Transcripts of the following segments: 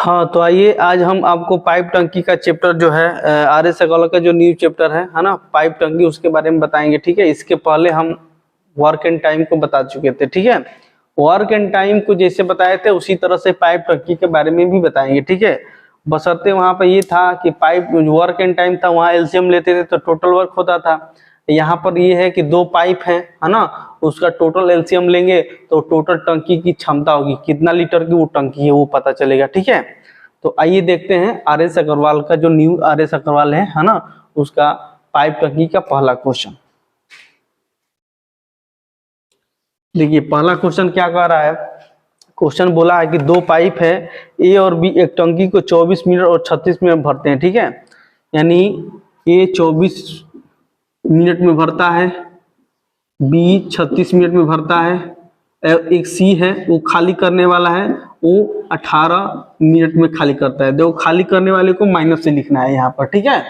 हाँ, तो आइए आज हम आपको पाइप टंकी का चैप्टर जो है आर एस अग्रवाल का जो न्यू चैप्टर है ना, पाइप टंकी, उसके बारे में बताएंगे। ठीक है, इसके पहले हम वर्क एंड टाइम को बता चुके थे। ठीक है, वर्क एंड टाइम को जैसे बताए थे उसी तरह से पाइप टंकी के बारे में भी बताएंगे। ठीक है, बशर्ते वहां पर ये था कि पाइप वर्क एंड टाइम था, वहां एलसीएम लेते थे तो टोटल वर्क होता था। यहाँ पर ये है कि दो पाइप है ना, उसका टोटल एलसीएम लेंगे तो टोटल टंकी की क्षमता होगी, कितना लीटर की वो टंकी है वो पता चलेगा। ठीक है, तो आइए देखते हैं आर एस अग्रवाल का जो न्यू आर एस अग्रवाल है ना, उसका पाइप टंकी का पहला क्वेश्चन। देखिए पहला क्वेश्चन क्या कह रहा है। क्वेश्चन बोला है कि दो पाइप है ए और बी एक टंकी को 24 मिनट और 36 मिनट भरते हैं। ठीक है, यानी ए 24 मिनट में भरता है, बी 36 मिनट में भरता है, एक सी है वो खाली करने वाला है, वो 18 मिनट में खाली करता है। देखो खाली करने वाले को माइनस से लिखना है यहाँ पर। ठीक है,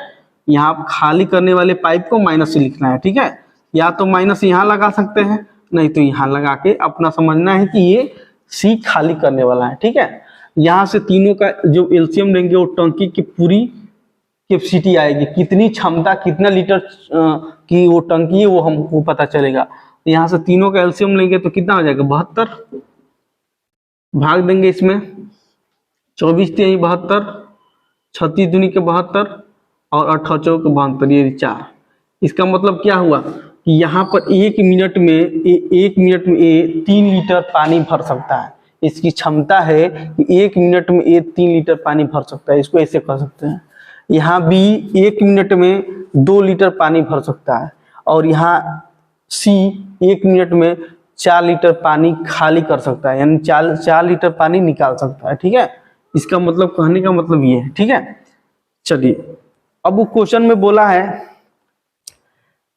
यहाँ खाली करने वाले पाइप को माइनस से लिखना है। ठीक है, या तो माइनस यहाँ लगा सकते हैं, नहीं तो यहाँ लगा के अपना समझना है कि ये सी खाली करने वाला है। ठीक है, यहाँ से तीनों का जो एलसीएम लेंगे वो टंकी की पूरी कैपेसिटी आएगी, कितनी क्षमता कितना लीटर की वो टंकी है वो हमको पता चलेगा। तो यहाँ से तीनों का एलसीएम लेंगे तो कितना हो जाएगा 72, भाग देंगे इसमें 24 3 72, 36 दूनी के 72 और 18 चौक 72, ये 4। इसका मतलब क्या हुआ कि यहाँ पर एक मिनट में ये 3 लीटर पानी भर सकता है। इसकी क्षमता है कि एक मिनट में ये 3 लीटर पानी भर सकता है। इसको ऐसे कर सकते हैं, यहाँ बी एक मिनट में 2 लीटर पानी भर सकता है, और यहाँ सी एक मिनट में 4 लीटर पानी खाली कर सकता है, यानी 4 लीटर पानी निकाल सकता है। ठीक है, इसका मतलब कहने का मतलब ये है। ठीक है, चलिए अब वो क्वेश्चन में बोला है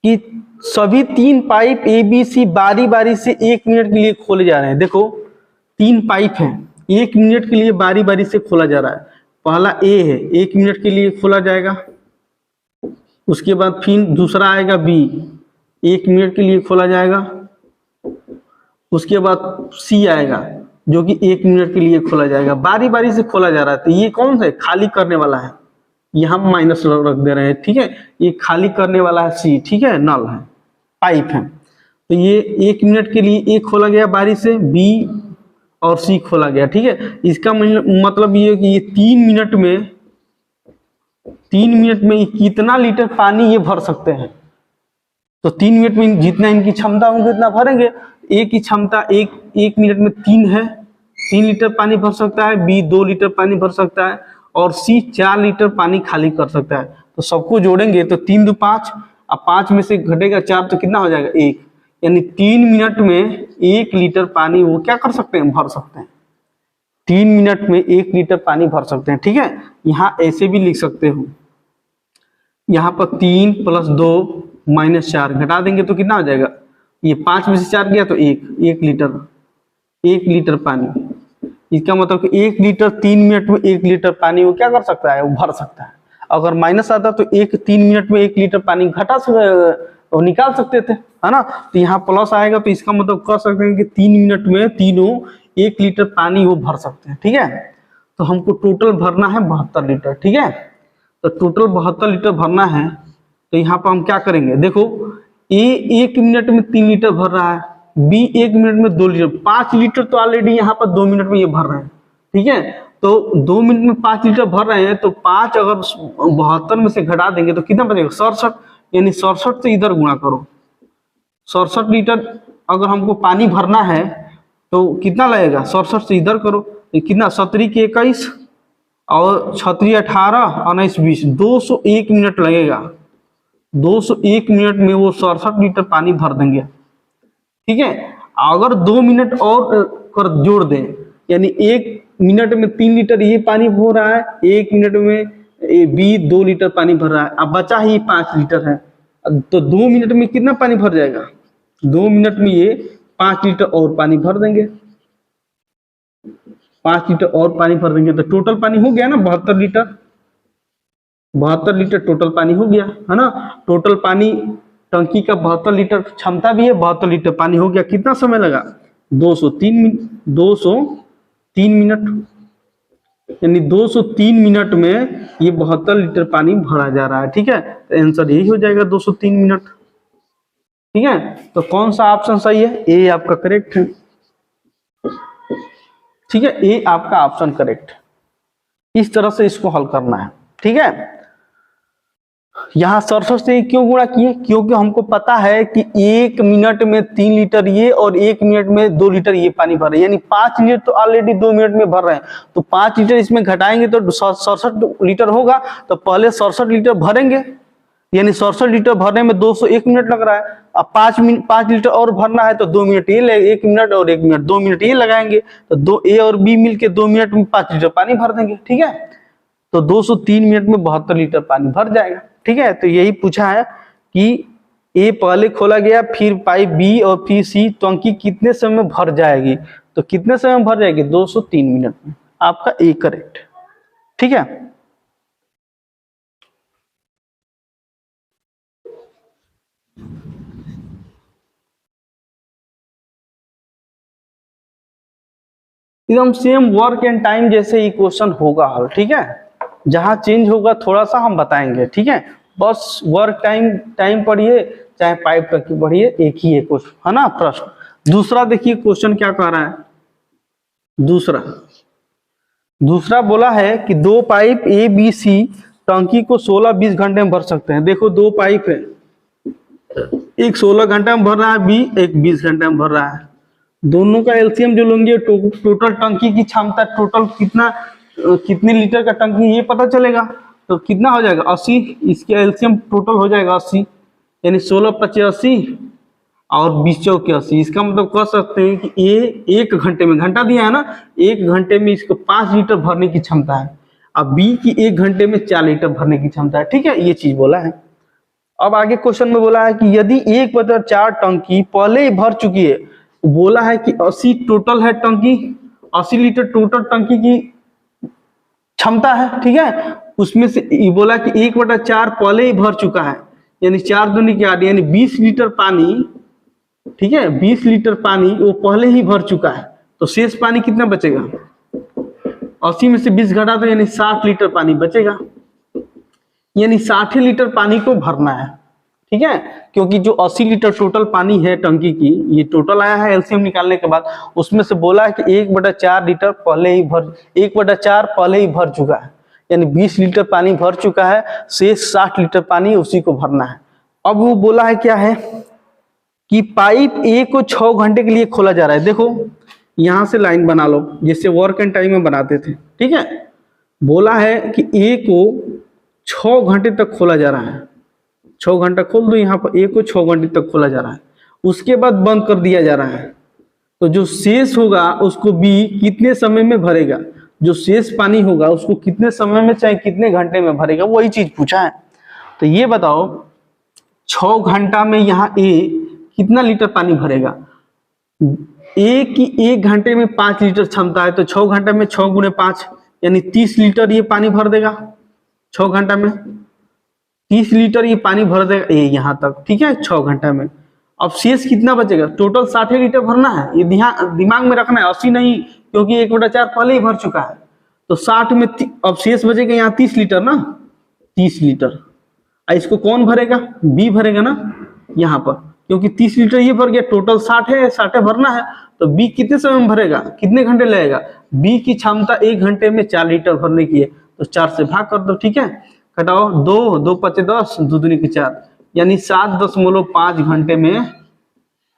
कि सभी 3 पाइप ए बी सी बारी बारी से 1 मिनट के लिए खोले जा रहे हैं। देखो 3 पाइप हैं, 1 मिनट के लिए बारी बारी से खोला जा रहा है। पहला ए है, 1 मिनट के लिए खोला जाएगा, उसके बाद फिर दूसरा आएगा बी, 1 मिनट के लिए खोला जाएगा, उसके बाद सी आएगा जो कि 1 मिनट के लिए खोला जाएगा। बारी बारी से खोला जा रहा है। तो ये कौन सा है, खाली करने वाला है, ये हम माइनस रख दे रहे हैं। ठीक है, ये खाली करने वाला है सी। ठीक है, नल है, पाइप है। तो ये 1 मिनट के लिए ए खोला गया बारी से, बी और सी खोला गया। ठीक है, इसका मतलब ये है कि ये 3 मिनट में कितना लीटर पानी ये भर सकते हैं। तो 3 मिनट में जितना इनकी क्षमता होगी उतना भरेंगे। ए की क्षमता एक मिनट में 3 है, 3 लीटर पानी भर सकता है, बी 2 लीटर पानी भर सकता है, और सी 4 लीटर पानी खाली कर सकता है। तो सबको जोड़ेंगे तो 3 2 5, अब 5 में से घटेगा 4 तो कितना हो जाएगा 1, यानी 3 मिनट में 1 लीटर पानी वो क्या कर सकते हैं, भर सकते हैं। 3 मिनट में 1 लीटर पानी भर सकते हैं। ठीक है, यहाँ ऐसे भी लिख सकते हो, यहाँ पर 3 + 2 - 4 घटा देंगे तो कितना हो जाएगा, ये 5 में से 4 गया तो 1 लीटर पानी। इसका मतलब कि 1 लीटर 3 मिनट में 1 लीटर पानी वो क्या कर सकता है, वो भर सकता है। अगर माइनस आता तो 3 मिनट में 1 लीटर पानी वो निकाल सकते थे, है ना। तो यहाँ प्लस आएगा तो इसका मतलब कर सकते हैं कि 3 मिनट में तीनों 1 लीटर पानी वो भर सकते हैं। ठीक है, तो हमको टोटल भरना है 72 लीटर। ठीक है, तो टोटल 72 लीटर भरना है। तो यहाँ पर हम क्या करेंगे, देखो ए 1 मिनट में 3 लीटर भर रहा है, बी 1 मिनट में 2 लीटर, 5 लीटर तो ऑलरेडी यहाँ पर 2 मिनट में ये भर रहे हैं। ठीक है, तो 2 मिनट में 5 लीटर भर रहे हैं, तो 5 अगर 72 में से घटा देंगे तो कितना बचेगा 67, यानी 67 से इधर गुणा करो। 67 लीटर अगर हमको पानी भरना है तो कितना लगेगा, 67 से इधर करो तो कितना, 17 के 21 और 36 18 और 19 20, 201 मिनट लगेगा। 201 मिनट में वो 67 लीटर पानी भर देंगे। ठीक है, अगर 2 मिनट और कर जोड़ दें, यानी 1 मिनट में 3 लीटर ये पानी हो रहा है, 1 मिनट में बी 2 लीटर पानी भर रहा है, अब बचा ही 5 लीटर है। तो 2 मिनट में कितना पानी भर जाएगा, 2 मिनट में ये 5 लीटर और पानी भर देंगे, 5 लीटर और पानी भर देंगे। तो टोटल पानी हो गया ना 72 लीटर, 72 लीटर टोटल पानी हो गया, है ना। टोटल पानी टंकी का 72 लीटर क्षमता भी है, 72 लीटर पानी हो गया। कितना समय लगा, 203 मिनट। यानी 203 मिनट में ये 72 लीटर पानी भरा जा रहा है। ठीक है, तो आंसर यही हो जाएगा 203 मिनट। ठीक है, तो कौन सा ऑप्शन सही है? ए आपका करेक्ट है। ठीक है, ए आपका ऑप्शन करेक्ट। इस तरह से इसको हल करना है। ठीक है, यहां 67 से क्यों गुणा किए? क्योंकि हमको पता है कि 1 मिनट में 3 लीटर ये और 1 मिनट में 2 लीटर ये पानी भर रहे हैं, यानी 5 लीटर तो ऑलरेडी 2 मिनट में भर रहे हैं, तो 5 लीटर इसमें घटाएंगे तो 67 लीटर होगा। तो पहले 67 लीटर भरेंगे, यानी 67 लीटर भरने में 201 मिनट लग रहा है। अब 5 लीटर और भरना है तो 2 मिनट ये लगे, 1 मिनट और 1 मिनट, 2 मिनट ये लगाएंगे, तो दो ए और बी मिलके 2 मिनट में 5 लीटर पानी भर देंगे। ठीक है, तो 203 मिनट में 72 लीटर पानी भर जाएगा। ठीक है, तो यही पूछा है कि ए पहले खोला गया, फिर पाइप बी और फिर सी, टंकी कितने समय में भर जाएगी? तो कितने समय में भर जाएगी? 203 मिनट में। आपका ए करेक्ट। ठीक है, एकदम सेम वर्क एंड टाइम जैसे ही क्वेश्चन होगा हल। ठीक है, जहां चेंज होगा थोड़ा सा हम बताएंगे। ठीक है, बस वर्क टाइम टाइम पढ़िए, चाहे पाइप तक की पढ़िए, एक ही है क्वेश्चन, है ना प्रश्न। दूसरा देखिए क्वेश्चन क्या कह रहा है। दूसरा दूसरा बोला है कि दो पाइप ए बी सी टंकी को 16-20 घंटे में भर सकते हैं। देखो दो पाइप है, एक 16 घंटा में भर रहा है, बी एक 20 घंटा में भर रहा है। दोनों का एलसीएम जो लेंगे टोटल टंकी की क्षमता टोटल कितना कितने लीटर का टंकी ये पता चलेगा। तो कितना हो जाएगा? 80। इसके एलसीएम टोटल हो जाएगा 80, यानी 16×5 = 80 और 20×4 = 80। इसका मतलब कह सकते हैं कि ए 1 घंटे में, घंटा दिया है ना, 1 घंटे में इसको 5 लीटर भरने की क्षमता है। अब बी की 1 घंटे में 4 लीटर भरने की क्षमता है। ठीक है, ये चीज बोला है। अब आगे क्वेश्चन में बोला है कि यदि 1/4 टंकी पहले ही भर चुकी है, बोला है कि 80 टोटल है टंकी, 80 लीटर टोटल टंकी की क्षमता है। ठीक है, उसमें से ये बोला कि 1/4 पहले ही भर चुका है, यानी 4 दूनी क्या, यानी 20 लीटर पानी। ठीक है, 20 लीटर पानी वो पहले ही भर चुका है, तो शेष पानी कितना बचेगा? 80 में से 20 घटा दो, यानी 60 लीटर पानी बचेगा, यानी 60 लीटर पानी को भरना है। ठीक है, क्योंकि जो 80 लीटर टोटल पानी है टंकी की, ये टोटल आया है एलसीएम निकालने के बाद, उसमें से बोला है कि 1/4 लीटर पहले ही भर, 1/4 पहले ही भर चुका है, यानी 20 लीटर पानी भर चुका है, शेष 60 लीटर पानी उसी को भरना है। अब वो बोला है क्या है कि पाइप ए को 6 घंटे के लिए खोला जा रहा है। देखो यहां से लाइन बना लो जैसे वर्क एंड टाइम में बनाते थे। ठीक है, बोला है कि ए को 6 घंटे तक खोला जा रहा है, 6 घंटा खोल दो, यहाँ पर ए को 6 घंटे तक खोला जा रहा है, उसके बाद बंद कर दिया जा रहा है। तो जो शेष होगा उसको बी कितने समय में भरेगा? जो शेष पानी होगा उसको कितने समय में चाहे कितने घंटे में भरेगा, वही चीज पूछा है। तो ये बताओ 6 घंटा में यहाँ ए कितना लीटर पानी भरेगा? ए की 1 घंटे में 5 लीटर क्षमता है, तो 6 घंटा में 6 × 5 यानी 30 लीटर ये पानी भर देगा। 6 घंटा में 30 लीटर ये पानी भर देगा ये यहाँ तक। ठीक है, 6 घंटा में। अब शेष कितना बचेगा? टोटल 60 लीटर भरना है, ये दिमाग में रखना है, 80 नहीं, क्योंकि 1/4 पहले ही भर चुका है। तो 60 में अब शेष बचेगा यहाँ 30 लीटर ना, 30 लीटर। इसको कौन भरेगा? बी भरेगा ना यहाँ पर, क्योंकि 30 लीटर ये भर गया, टोटल 60 है, 60 भरना है, तो बी कितने समय में भरेगा, कितने घंटे लगेगा? बी की क्षमता 1 घंटे में 4 लीटर भरने की है, तो 4 से भाग कर दो। ठीक है, घटाओ 2 2 × 5 = 10, 2 दूनी की 4, यानी 7.5 घंटे में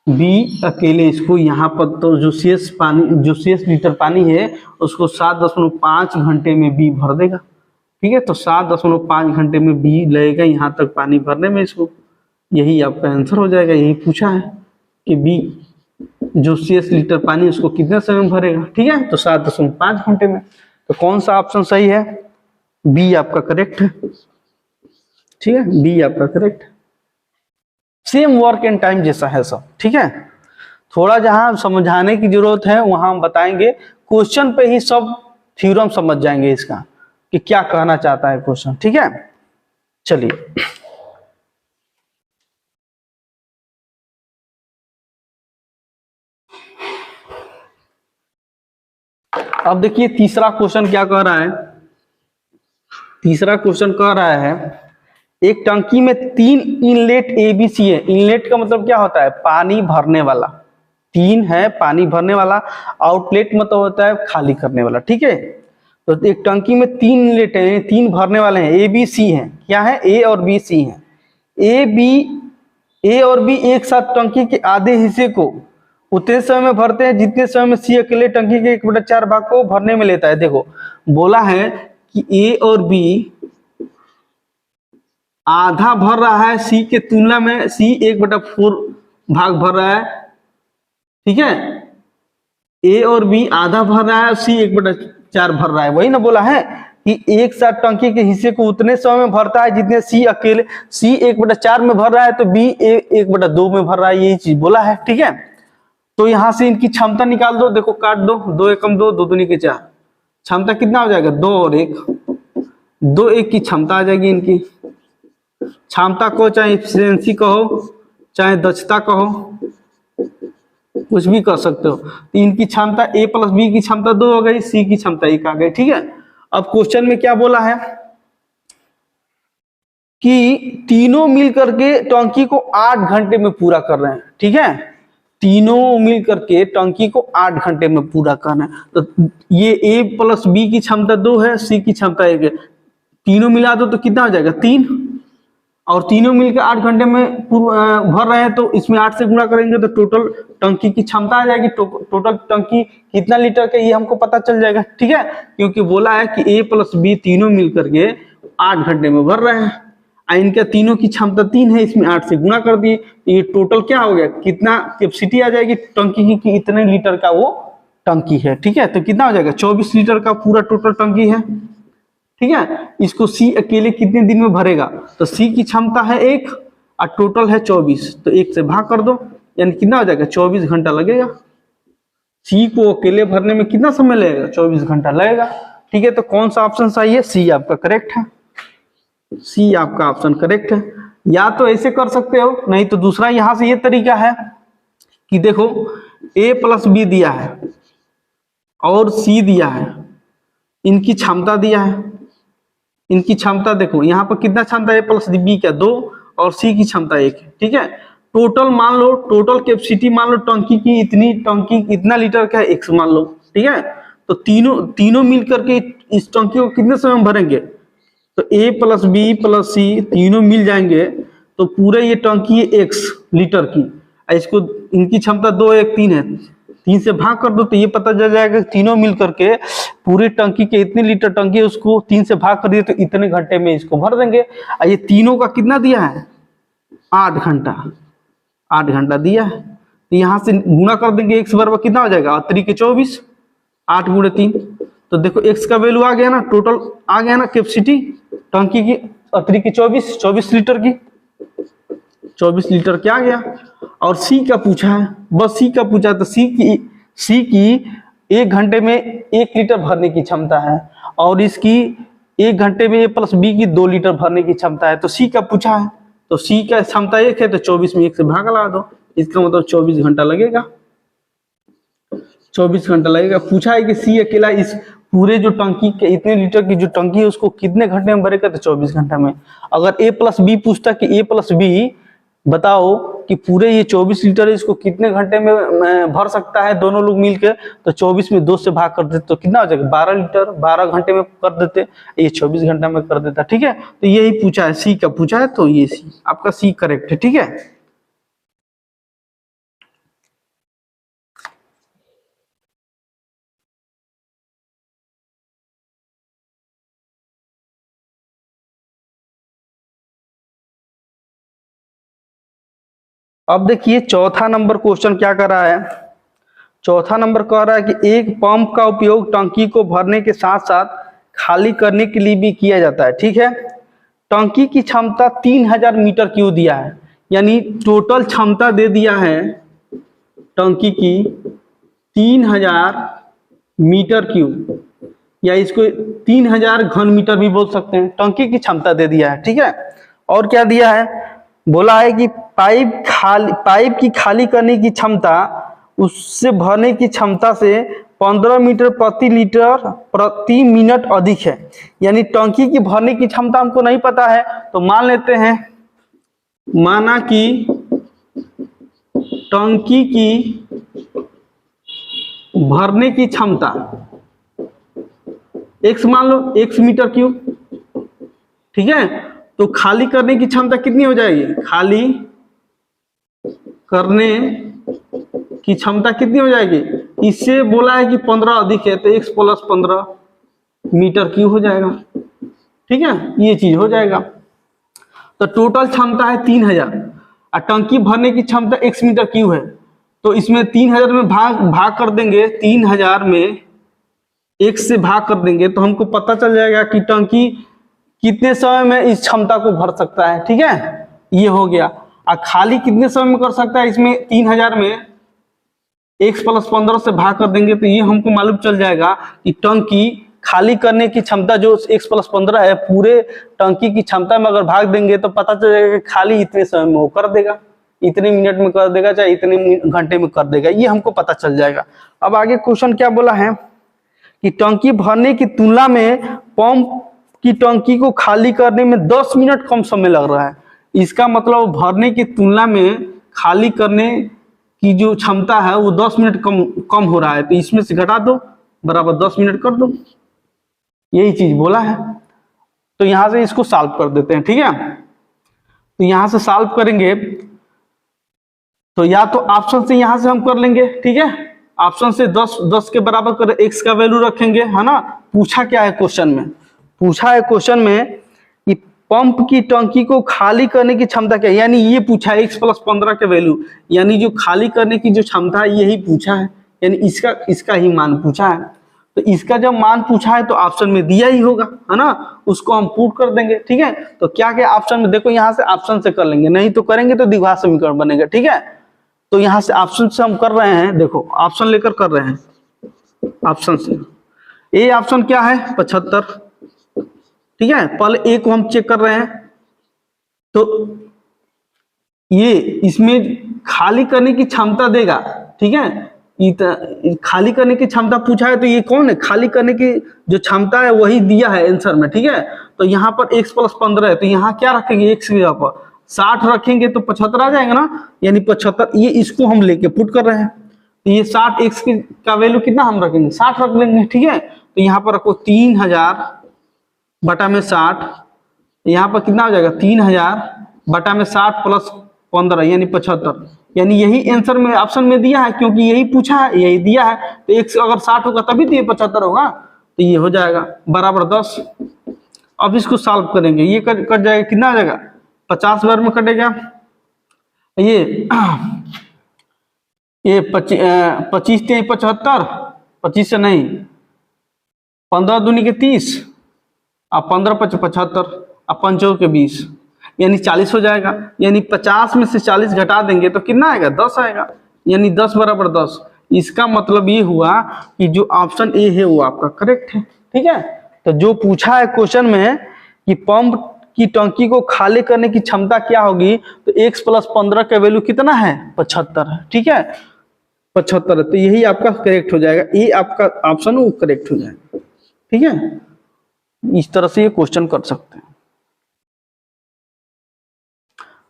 बी अकेले इसको यहाँ पर, तो जो शेष पानी, जो शेष लीटर पानी है उसको 7.5 घंटे में बी भर देगा। ठीक है, तो 7.5 घंटे में बी लगेगा यहाँ तक पानी भरने में इसको। यही आपका आंसर हो जाएगा। यही पूछा है कि बी जो शेष लीटर पानी उसको कितने समय में भरेगा। ठीक है, तो 7.5 घंटे में। तो कौन सा ऑप्शन सही है? बी आपका करेक्ट है। ठीक है, बी आपका correct. Same work and time जैसा है सब। ठीक है, थोड़ा जहां समझाने की जरूरत है वहां हम बताएंगे, क्वेश्चन पे ही सब थ्योरम समझ जाएंगे इसका कि क्या कहना चाहता है क्वेश्चन। ठीक है, चलिए अब देखिए तीसरा क्वेश्चन क्या कह रहा है। तीसरा क्वेश्चन कह रहा है एक टंकी में 3 इनलेट एबीसी है। इनलेट का मतलब क्या होता है, पानी भरने वाला। 3 है पानी भरने वाला, आउटलेट मतलब होता है खाली करने वाला। ठीक है, तो एक टंकी में 3 इनलेट है, 3 भरने वाले हैं, ए बी सी है। क्या है, ए और बी सी है। ए और बी एक साथ टंकी के आधे हिस्से को उतने समय में भरते हैं जितने समय में सी अकेले टंकी के 1/4 भाग को भरने में लेता है। देखो बोला है कि ए और बी आधा भर रहा है सी के तुलना में, सी 1/4 भाग भर रहा है। ठीक है, ए और बी आधा भर रहा है, सी 1/4 भर रहा है। वही ना बोला है कि एक साथ टंकी के हिस्से को उतने समय में भरता है जितने सी अकेले, सी 1/4 में भर रहा है तो बी 1/2 में भर रहा है, यही चीज बोला है। ठीक है, तो यहां से इनकी क्षमता निकाल दो। देखो काट दो, 2 एकम 2, 2 दूनी के 4, क्षमता कितना हो जाएगा, 2 और 1, 2 1 की क्षमता आ जाएगी इनकी। क्षमता को चाहे एफिशिएंसी कहो, चाहे दक्षता कहो, कुछ भी कर सकते हो। तो इनकी क्षमता ए प्लस बी की क्षमता 2 हो गई, सी की क्षमता 1 आ गई। ठीक है, अब क्वेश्चन में क्या बोला है कि तीनों मिल करके टंकी को 8 घंटे में पूरा कर रहे हैं। ठीक है, तीनों मिल करके टंकी को 8 घंटे में पूरा करना है। तो ये ए प्लस बी की क्षमता 2 है, सी की क्षमता 1 है। तीनों मिला दो तो कितना हो जाएगा, 3, और तीनों मिलकर 8 घंटे में भर रहे हैं तो इसमें 8 से गुणा करेंगे तो टोटल टंकी की क्षमता आ जाएगी। टोटल टंकी कितना लीटर का ये हमको पता चल जाएगा। ठीक है, क्योंकि बोला है कि ए प्लस बी तीनों मिलकर के 8 घंटे में भर रहे हैं। इनका तीनों की क्षमता 3 है, इसमें 8 से गुणा कर दिए, ये टोटल क्या हो गया, कितना कैपेसिटी आ जाएगी टंकी की कि इतने लीटर का वो टंकी है। ठीक है, तो कितना हो जाएगा, 24 लीटर का पूरा टोटल टंकी है। ठीक है, इसको सी अकेले कितने दिन में भरेगा, तो सी की क्षमता है 1 और टोटल है 24, तो 1 से भाग कर दो, यानी कितना हो जाएगा, 24 घंटा लगेगा। सी को अकेले भरने में कितना समय लगेगा, 24 घंटा लगेगा। ठीक है, तो कौन सा ऑप्शन सही है, सी आपका करेक्ट है। सी आपका ऑप्शन करेक्ट है। या तो ऐसे कर सकते हो, नहीं तो दूसरा यहां से ये तरीका है कि देखो ए प्लस बी दिया है और सी दिया है, इनकी क्षमता दिया है, इनकी क्षमता देखो यहाँ पर कितना क्षमता है, ए प्लस बी का 2 और सी की क्षमता 1 है। ठीक है, टोटल मान लो, टोटल कैपेसिटी मान लो टंकी की इतनी, टंकी इतना लीटर का है, 100 मान लो। ठीक है, तो तीनों मिलकर के इस टंकी को कितने समय में भरेंगे, तो ए प्लस बी प्लस सी तीनों मिल जाएंगे तो पूरे ये टंकी है 1 लीटर की। इसको इनकी क्षमता 2 1 3 है, 3 से भाग कर दो तो ये पता चल जाएगा तीनों मिल करके पूरी टंकी के इतने लीटर टंकी है, उसको 3 से भाग कर दिए तो इतने घंटे में इसको भर देंगे। और ये तीनों का कितना दिया है, 8 घंटा, 8 घंटा दिया है। तो यहाँ से गुणा कर देंगे, x बराबर कितना हो जाएगा, 3 के 24, 8 गुणे 3, तो देखो x का वैल्यू आ गया ना, टोटल आ गया ना कैपेसिटी टंकी की, 3 की 24 लीटर की, 24 लीटर क्या आ गया। और सी का पूछा है, बस सी का पूछा है, तो सी की 1 घंटे में 1 लीटर भरने की क्षमता है और इसकी 1 घंटे में ए प्लस बी की 2 लीटर भरने की क्षमता है। तो सी का पूछा है, तो सी का क्षमता 1 है तो 24 में 1 से भाग लगा दो, इसका मतलब 24 घंटा लगेगा, 24 घंटा लगेगा। पूछा है कि सी अकेला इस पूरे जो टंकी के इतने लीटर की जो टंकी है उसको कितने घंटे में भरेगा, तो 24 घंटा में। अगर ए प्लस बी पूछता कि ए प्लस बी बताओ कि पूरे ये 24 लीटर है इसको कितने घंटे में भर सकता है दोनों लोग मिलकर, तो 24 में 2 से भाग कर देते तो कितना हो जाएगा, 12 लीटर, 12 घंटे में कर देते, ये 24 घंटा में कर देता। ठीक है, तो यही पूछा है, सी का पूछा है, तो ये सी आपका सी करेक्ट है। ठीक है, अब देखिए चौथा नंबर क्वेश्चन क्या कर रहा है। चौथा नंबर कह रहा है कि एक पंप का उपयोग टंकी को भरने के साथ साथ खाली करने के लिए भी किया जाता है। ठीक है, टंकी की क्षमता 3000 मीटर क्यूब दिया है, यानी टोटल क्षमता दे दिया है टंकी की 3000 मीटर क्यूब, या इसको 3000 घन मीटर भी बोल सकते हैं, टंकी की क्षमता दे दिया है। ठीक है, और क्या दिया है, बोला है कि पाइप की खाली करने की क्षमता उससे भरने की क्षमता से 15 मीटर प्रति लीटर प्रति मिनट अधिक है। यानी टंकी की भरने की क्षमता हमको नहीं पता है, तो मान लेते हैं, माना कि टंकी की भरने की क्षमता x मान लो, x मीटर क्यूब, ठीक है। तो खाली करने की क्षमता कितनी हो जाएगी, खाली करने की क्षमता कितनी हो जाएगी, इससे बोला है कि 15 अधिक है, तो x प्लस 15 मीटर क्यूब हो जाएगा, ठीक है, ये चीज हो जाएगा। तो टोटल क्षमता है 3000 और टंकी भरने की क्षमता x मीटर क्यूब है, तो इसमें 3000 में भाग कर देंगे, 3000 में x से भाग कर देंगे, तो हमको पता चल जाएगा कि टंकी कितने समय में इस क्षमता को भर सकता है, ठीक है, ये हो गया। और खाली कितने समय में कर सकता है, इसमें 3000 में x प्लस 15 से भाग कर देंगे, तो ये हमको मालूम चल जाएगा कि टंकी खाली करने की क्षमता जो x प्लस 15 है, पूरे टंकी की क्षमता में अगर भाग देंगे तो पता चल जाएगा कि खाली इतने समय में वो कर देगा, इतने मिनट में कर देगा, चाहे इतने घंटे में कर देगा, ये हमको पता चल जाएगा। अब आगे क्वेश्चन क्या बोला है कि टंकी भरने की तुलना में पंप की टंकी को खाली करने में 10 मिनट कम समय लग रहा है। इसका मतलब भरने की तुलना में खाली करने की जो क्षमता है वो 10 मिनट कम हो रहा है, तो इसमें से घटा दो, बराबर 10 मिनट कर दो, यही चीज बोला है। तो यहां से इसको सॉल्व कर देते हैं, ठीक है। तो यहां से सॉल्व करेंगे तो या तो ऑप्शन से यहां से हम कर लेंगे, ठीक है, ऑप्शन से 10 के बराबर कर x का वैल्यू रखेंगे, है ना। पूछा क्या है क्वेश्चन में, पूछा है क्वेश्चन में कि पंप की टंकी को खाली करने की क्षमता क्या है, यानी ये पूछा है x प्लस 15 के वैल्यू, यानी जो खाली करने की जो क्षमता है यही पूछा है, यानी इसका ही मान पूछा है। तो इसका जब मान पूछा है तो ऑप्शन में दिया ही होगा, है ना, उसको हम पुट कर देंगे, ठीक है। तो क्या क्या ऑप्शन में, देखो यहाँ से ऑप्शन से कर लेंगे, नहीं तो करेंगे तो द्विघात समीकरण बनेगा, ठीक है। तो यहाँ से ऑप्शन से हम कर रहे हैं, देखो ऑप्शन लेकर कर रहे हैं, ऑप्शन से ए ऑप्शन क्या है 75, ठीक है। पहले ए को हम चेक कर रहे हैं, तो ये इसमें खाली करने की क्षमता देगा, ठीक है, खाली करने की क्षमता पूछा है, तो ये कौन है, खाली करने की जो क्षमता है वही दिया है आंसर में, ठीक है। तो यहाँ पर x प्लस 15 है, तो यहाँ क्या रखेंगे, x की जगह पर 60 रखेंगे तो 75 आ जाएगा ना, यानी 75, ये इसको हम लेके पुट कर रहे हैं, तो ये 60 x का वैल्यू कितना हम रखेंगे, 60 रख लेंगे, ठीक है। तो यहाँ पर रखो 3000 बटा में 60, यहाँ पर कितना हो जाएगा 3000 बटा में 60 प्लस 15 यानी 75, यानी यही आंसर में ऑप्शन में दिया है, क्योंकि यही पूछा है, यही दिया है। तो x अगर 60 होगा तभी तो ये 75 होगा, तो ये हो जाएगा बराबर 10। अब इसको सॉल्व करेंगे, ये कट जाएगा, कितना आ जाएगा 50 बार में कटेगा, ये 25 से 75, 25 से नहीं, 15 दूनी के 30 और 15 5 75 और 5 के 20, यानी 40 हो जाएगा। यानी 50 में से 40 घटा देंगे तो कितना आएगा, 10 आएगा, यानी 10 बराबर 10। इसका मतलब ये हुआ कि जो ऑप्शन ए है वो आपका करेक्ट है, ठीक है। तो जो पूछा है क्वेश्चन में कि पंप की टंकी को खाली करने की क्षमता क्या होगी, तो x प्लस 15 का वैल्यू कितना है 75 है, ठीक है, 75 है, तो यही आपका करेक्ट हो जाएगा, ये आपका ऑप्शन वो करेक्ट हो जाएगा, ठीक है। इस तरह से ये क्वेश्चन कर सकते हैं।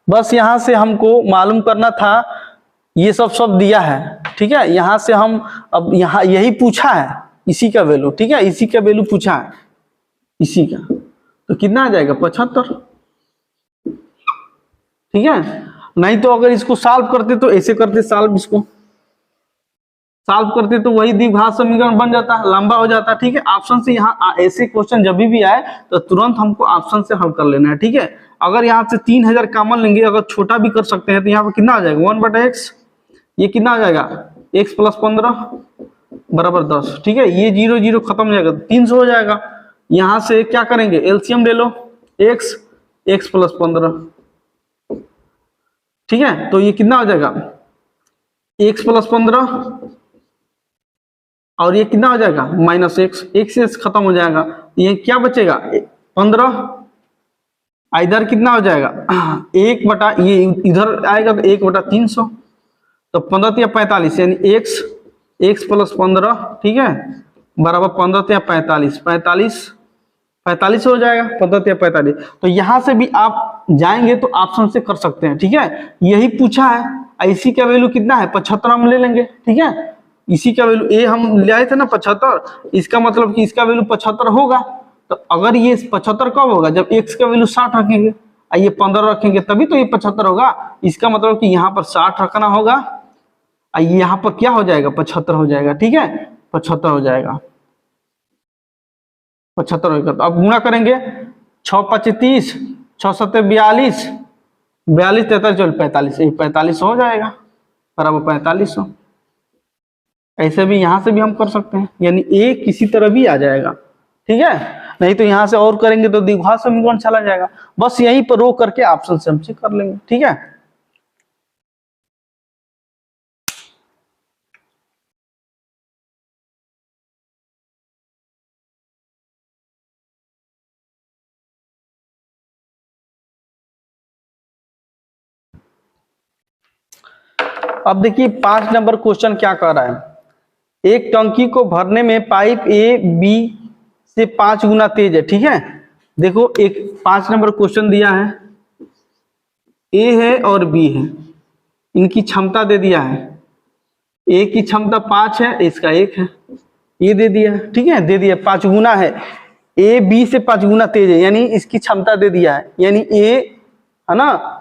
बस यहां से हमको मालूम करना था, ये सब दिया है, ठीक है। यहां से हम अब यहाँ यही पूछा है, इसी का वैल्यू, ठीक है, इसी का वैल्यू पूछा है, इसी का, तो कितना आ जाएगा 75, ठीक है। नहीं तो अगर इसको सॉल्व करते तो ऐसे करते, सॉल्व इसको सॉल्व करते तो वही द्विघात समीकरण बन जाता, लंबा हो जाता, ठीक है। ऑप्शन से यहाँ ऐसे क्वेश्चन जब भी आए तो तुरंत हमको ऑप्शन से हल कर लेना है, ठीक है। अगर यहाँ से 3000 कॉमन लेंगे, अगर छोटा भी कर सकते हैं, तो यहाँ पर कितना आ जाएगा 1/x, ये कितना आ जाएगा x प्लस 15 बराबर 10, ठीक है। ये 0 0 खत्म हो जाएगा, 300 हो जाएगा। यहाँ से क्या करेंगे, एलसीएम ले लो, x प्लस 15, ठीक है। तो ये कितना हो जाएगा x प्लस 15 और ये कितना हो जाएगा -x से खत्म हो जाएगा, ये क्या बचेगा 15, इधर कितना हो जाएगा 1 बटा, ये इधर आएगा तो 1/300, तो 15 या 45, यानी x x प्लस 15, ठीक है, बराबर 15 या 45, 45 हो जाएगा, 15 या 45। तो यहां से भी आप जाएंगे तो ऑप्शन से कर सकते हैं, ठीक है, यही पूछा है। इसी का वैल्यू कितना है 75 हम ले लेंगे, ठीक है, इसी का वैल्यू ए हम ले आए थे ना 75, इसका मतलब कि इसका वैल्यू 75 होगा। तो अगर ये 75 कब होगा, जब x का वैल्यू 60 रखेंगे और ये 15 रखेंगे, तभी तो ये 75 होगा। इसका मतलब कि यहाँ पर 60 रखना होगा और यहाँ पर क्या हो जाएगा 75 हो जाएगा, ठीक है, 75 हो जाएगा, 75 होगा। तो अब गुणा करेंगे, 6 5 30, 6 7 42, 42 43 45, 45 हो जाएगा, बराबर 4500। ऐसे भी यहां से भी हम कर सकते हैं, यानी ए किसी तरह भी आ जाएगा, ठीक है, नहीं तो यहां से और करेंगे तो द्विघात समीकरण चला जाएगा। बस यहीं पर रो करके ऑप्शन से हम चेक कर लेंगे, ठीक है। अब देखिए 5 नंबर क्वेश्चन क्या कर रहा है। एक टंकी को भरने में पाइप ए बी से 5 गुना तेज है, ठीक है। देखो एक 5 नंबर क्वेश्चन दिया है, ए है और बी है, इनकी क्षमता दे दिया है। ए की क्षमता 5 है, इसका 1 है, ये दे दिया, ठीक है, दे दिया 5 गुना है, ए बी से 5 गुना तेज है, यानी इसकी क्षमता दे दिया है। यानी ए है ना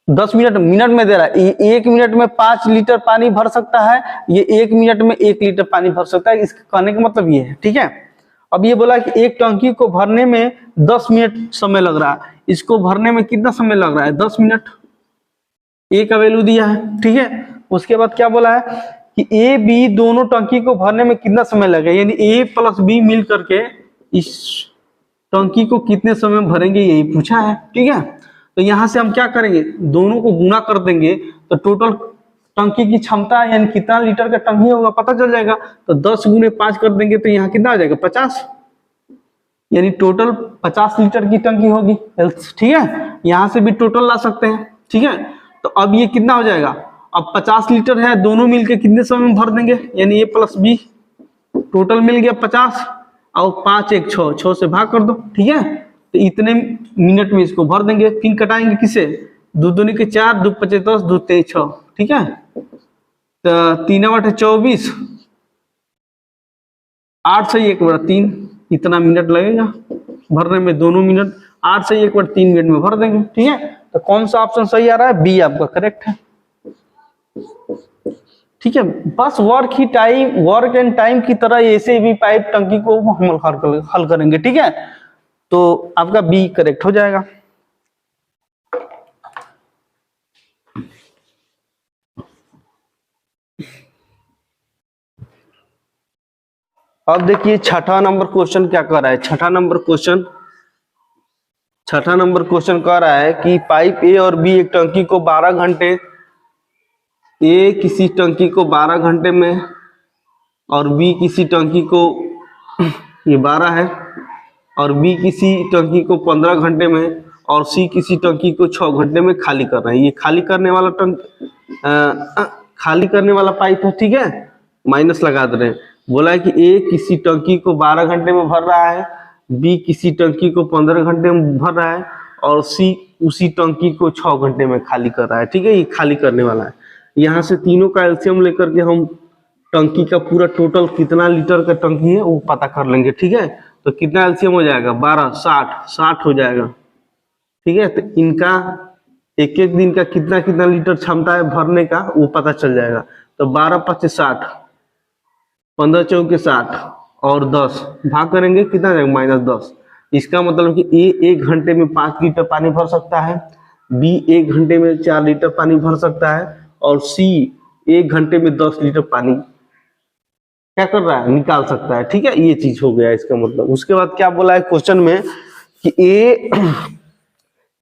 10 मिनट में दे रहा है, 1 मिनट में 5 लीटर पानी भर सकता है, ये 1 मिनट में 1 लीटर पानी भर सकता है। इसका कहने का मतलब ये है, ठीक है। अब ये बोला कि एक टंकी को भरने में 10 मिनट समय लग रहा है, इसको भरने में कितना समय लग रहा है 10 मिनट, ए का वैल्यू दिया है, ठीक है। उसके बाद क्या बोला है कि ए बी दोनों टंकी को भरने में कितना समय लगेगा, यानी ए प्लस बी मिल करके इस टंकी को कितने समय में भरेंगे, यही पूछा है, ठीक है। तो यहां से हम क्या करेंगे, दोनों को गुणा कर देंगे तो टोटल टंकी की क्षमता यानी कितना लीटर का टंकी होगा पता चल जाएगा। तो 10 गुने 5 कर देंगे तो यहाँ कितना आ जाएगा 50, यानी टोटल 50 लीटर की टंकी होगी, ठीक है। यहां से भी टोटल ला सकते हैं, ठीक है। तो अब ये कितना हो जाएगा, अब 50 लीटर है, दोनों मिलके कितने समय में भर देंगे, यानी ए प्लस बी, टोटल मिल गया 50 और 5 1 6, 6 से भाग कर दो, ठीक है। तो इतने मिनट में इसको भर देंगे, फिर कटाएंगे किसे, 2 दूनी के 4, 2 5 10, 2 3 6, ठीक है। तो 3 8 24, 8 से 1 बटा 3, इतना मिनट लगेगा भरने में, दोनों मिनट 8 से 1 बटा 3 मिनट में भर देंगे, ठीक है। तो कौन सा ऑप्शन सही आ रहा है, बी आपका करेक्ट है, ठीक है। बस वर्क एंड टाइम की तरह ऐसे भी पाइप टंकी को हम हल करेंगे, ठीक है। तो आपका बी करेक्ट हो जाएगा। अब देखिए छठा नंबर क्वेश्चन क्या कर रहा है। छठा नंबर क्वेश्चन कह रहा है कि पाइप ए और बी एक टंकी को 12 घंटे, ए किसी टंकी को 12 घंटे में और बी किसी टंकी को ये 12 है, और बी किसी टंकी को 15 घंटे में और सी किसी टंकी को 6 घंटे में खाली कर रहे हैं। ये खाली करने वाला पाइप है, ठीक है, माइनस लगा दे रहे हैं। बोला है कि ए किसी टंकी को 12 घंटे में भर रहा है, बी किसी टंकी को 15 घंटे में भर रहा है और सी उसी टंकी को 6 घंटे में खाली कर रहा है, ठीक है। ये खाली करने वाला है। यहाँ से तीनों का एलसीएम लेकर के हम टंकी का पूरा टोटल कितना लीटर का टंकी है वो पता कर लेंगे, ठीक है। तो कितना एलसीएम हो जाएगा 12 60 हो जाएगा, ठीक है। तो इनका एक एक दिन का कितना कितना लीटर क्षमता है भरने का वो पता चल जाएगा। तो 12 5 60, 15 चौके 60 और 10 भाग करेंगे कितना जाएगा -10। इसका मतलब कि ए 1 घंटे में 5 लीटर पानी भर सकता है, बी 1 घंटे में 4 लीटर पानी भर सकता है और सी 1 घंटे में 10 लीटर पानी क्या कर रहा है निकाल सकता है, ठीक है। ये चीज हो गया इसका मतलब। उसके बाद क्या बोला है क्वेश्चन में कि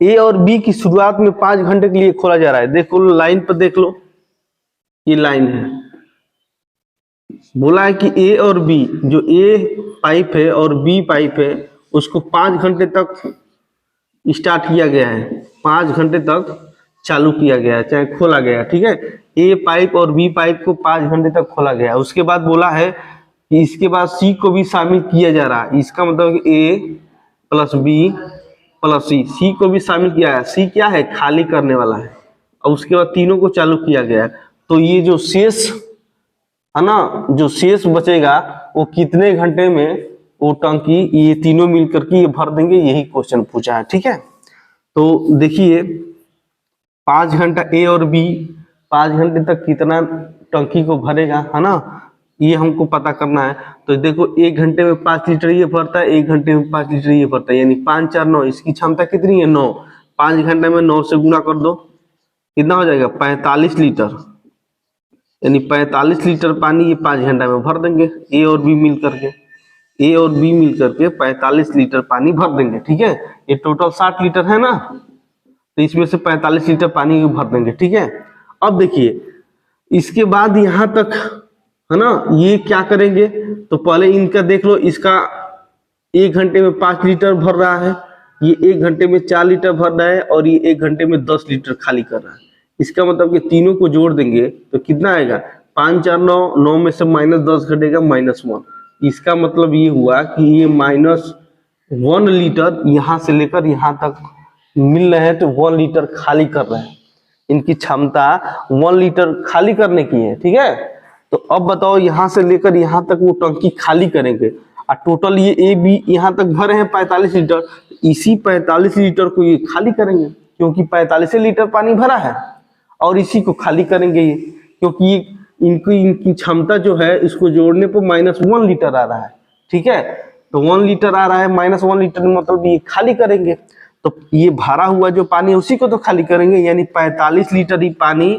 ए और बी की शुरुआत में 5 घंटे के लिए खोला जा रहा है। देखो लाइन पर देख लो, ये लाइन है। बोला है कि ए और बी, जो ए पाइप है और बी पाइप है उसको 5 घंटे तक स्टार्ट किया गया है, 5 घंटे तक चालू किया गया है, चाहे खोला गया है, ठीक है। ए पाइप और बी पाइप को 5 घंटे तक खोला गया है। उसके बाद बोला है कि इसके बाद सी को भी शामिल किया जा रहा है। इसका मतलब ए प्लस बी प्लस सी को भी शामिल किया है। सी क्या है, खाली करने वाला है। और उसके बाद तीनों को चालू किया गया है। तो ये जो शेष है ना, जो शेष बचेगा वो कितने घंटे में वो टंकी ये तीनों मिलकर के ये भर देंगे, यही क्वेश्चन पूछा है, ठीक है। तो देखिए 5 घंटा ए और बी 5 घंटे तक कितना टंकी को भरेगा, है ना, ये हमको पता करना है। तो देखो 1 घंटे में 5 लीटर ये भरता है, 1 घंटे में 5 लीटर ये भरता है, यानी 5 4 9, इसकी क्षमता कितनी है 9। 5 घंटे में 9 से गुना कर दो, कितना हो जाएगा 45 लीटर, यानी 45 लीटर पानी ये 5 घंटा में भर देंगे। ए और बी मिल करके 45 लीटर पानी भर देंगे, ठीक है। ये टोटल 60 लीटर है ना, तो इसमें से 45 लीटर पानी भर देंगे, ठीक है। अब देखिए इसके बाद यहाँ तक, है ना, ये क्या करेंगे, तो पहले इनका देख लो। इसका 1 घंटे में 5 लीटर भर रहा है, ये 1 घंटे में 4 लीटर भर रहा है, और ये 1 घंटे में 10 लीटर खाली कर रहा है। इसका मतलब कि तीनों को जोड़ देंगे तो कितना आएगा, 5 4 9, 9 में से -10 घटेगा -1। इसका मतलब ये हुआ कि ये -1 लीटर यहाँ से लेकर यहाँ तक मिल रहे हैं, तो 1 लीटर खाली कर रहे हैं। इनकी क्षमता 1 लीटर खाली करने की है, ठीक है। तो अब बताओ यहाँ से लेकर यहाँ तक वो टंकी खाली करेंगे, और टोटल ये ए बी यहाँ तक भरे हैं 45 लीटर। इसी 45 लीटर को ये खाली करेंगे, क्योंकि 45 लीटर पानी भरा है, और इसी को खाली करेंगे ये, क्योंकि ये इनकी क्षमता जो है इसको जोड़ने पर -1 लीटर आ रहा है, ठीक है। तो 1 लीटर आ रहा है, -1 लीटर मतलब ये खाली करेंगे। तो ये भरा हुआ जो पानी है उसी को तो खाली करेंगे, यानी 45 लीटर ही पानी